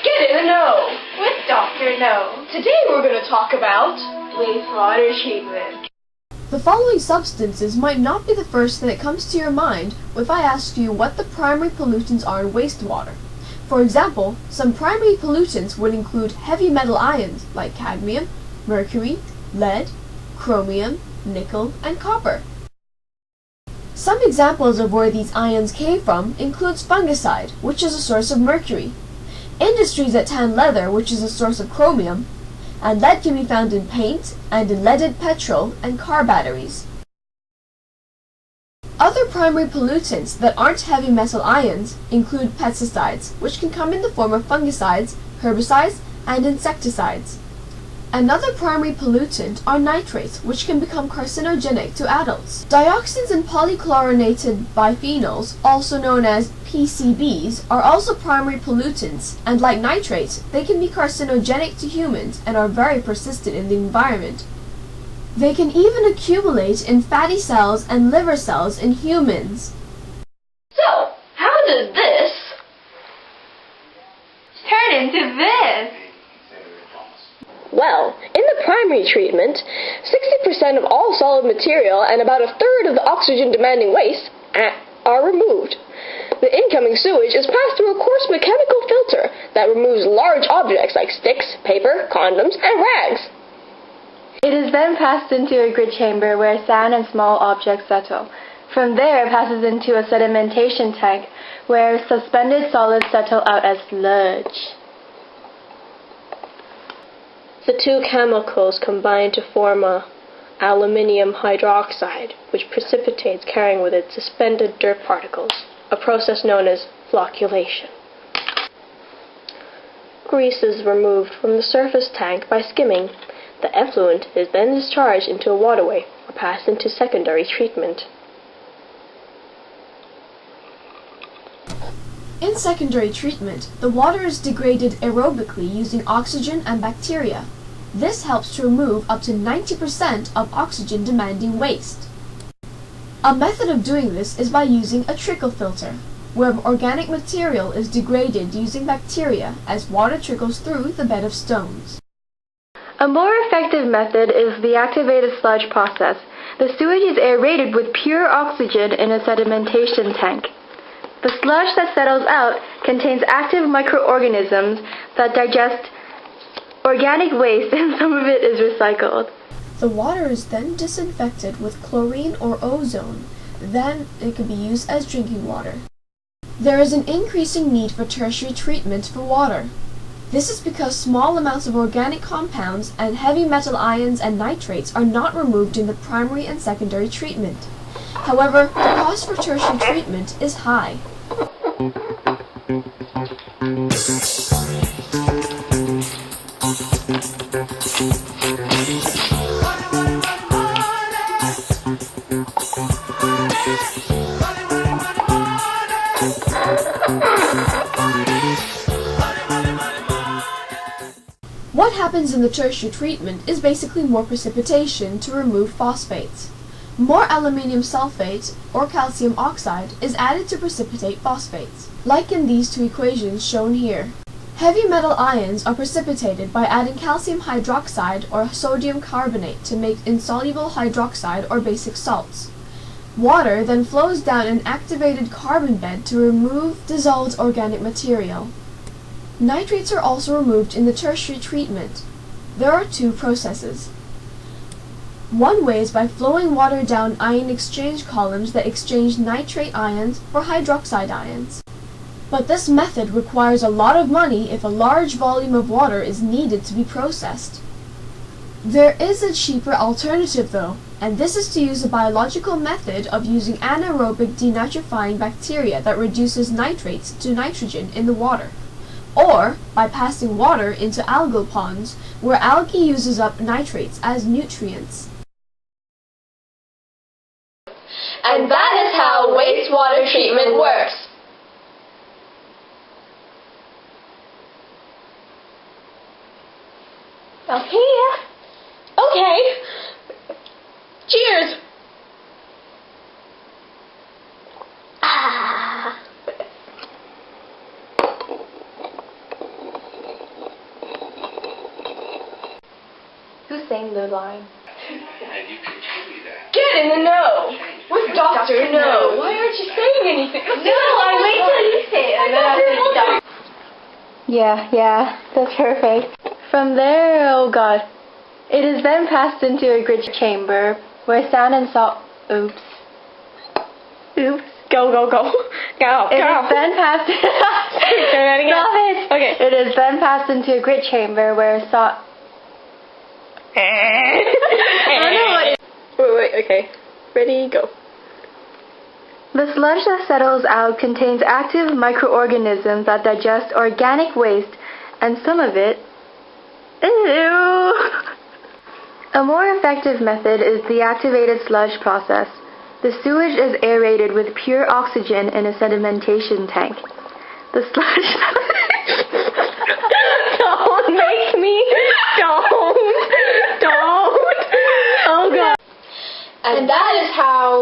Get in the know with Dr. No. Today we're going to talk about wastewater treatment. The following substances might not be the first thing that comes to your mind if I ask you what the primary pollutants are in wastewater. For example, some primary pollutants would include heavy metal ions like cadmium, mercury, lead, chromium, nickel, and copper. Some examples of where these ions came from includes fungicide, which is a source of mercury, industries that tan leather, which is a source of chromium, and lead can be found in paint and in leaded petrol and car batteries. Other primary pollutants that aren't heavy metal ions include pesticides, which can come in the form of fungicides, herbicides, and insecticides. Another primary pollutant are nitrates, which can become carcinogenic to adults. Dioxins and polychlorinated biphenyls, also known as PCBs, are also primary pollutants, and like nitrates, they can be carcinogenic to humans and are very persistent in the environment. They can even accumulate in fatty cells and liver cells in humans. So, how does this turn into this? Well, in the primary treatment, 60% of all solid material and about a third of the oxygen-demanding waste are removed. The incoming sewage is passed through a coarse mechanical filter that removes large objects like sticks, paper, condoms, and rags. It is then passed into a grid chamber where sand and small objects settle. From there, it passes into a sedimentation tank where suspended solids settle out as sludge. The two chemicals combine to form aluminium hydroxide, which precipitates carrying with it suspended dirt particles, a process known as flocculation. Grease is removed from the surface tank by skimming. The effluent is then discharged into a waterway or passed into secondary treatment. In secondary treatment, the water is degraded aerobically using oxygen and bacteria. This helps to remove up to 90% of oxygen-demanding waste. A method of doing this is by using a trickle filter, where organic material is degraded using bacteria as water trickles through the bed of stones. A more effective method is the activated sludge process. The sewage is aerated with pure oxygen in a sedimentation tank. The sludge that settles out contains active microorganisms that digest organic waste, and some of it is recycled. The water is then disinfected with chlorine or ozone. Then it can be used as drinking water. There is an increasing need for tertiary treatment for water. This is because small amounts of organic compounds and heavy metal ions and nitrates are not removed in the primary and secondary treatment. However, the cost for tertiary treatment is high. What happens in the tertiary treatment is basically more precipitation to remove phosphates. More aluminium sulfate or calcium oxide is added to precipitate phosphates, like in these two equations shown here. Heavy metal ions are precipitated by adding calcium hydroxide or sodium carbonate to make insoluble hydroxide or basic salts. Water then flows down an activated carbon bed to remove dissolved organic material. Nitrates are also removed in the tertiary treatment. There are two processes. One way is by flowing water down ion exchange columns that exchange nitrate ions for hydroxide ions. But this method requires a lot of money if a large volume of water is needed to be processed. There is a cheaper alternative though, and this is to use a biological method of using anaerobic denitrifying bacteria that reduces nitrates to nitrogen in the water, or by passing water into algal ponds where algae uses up nitrates as nutrients. And that is how wastewater treatment works. Okay. Cheers. Who's saying the line? And you continue that. Get in the know with Dr. No. Why aren't you saying anything? No, I wait till you say it. And then I say Dr. Yeah, that's perfect. From there, oh god. It is then passed into a grit chamber where sand and salt. Oops. Go. It is then passed. Stop it. Okay. It is then passed into a grit chamber where salt. Wait, okay. Ready, go. The sludge that settles out contains active microorganisms that digest organic waste, and some of it. Ew! A more effective method is the activated sludge process. The sewage is aerated with pure oxygen in a sedimentation tank. The sludge. Don't make me. Don't. Oh god. And that is how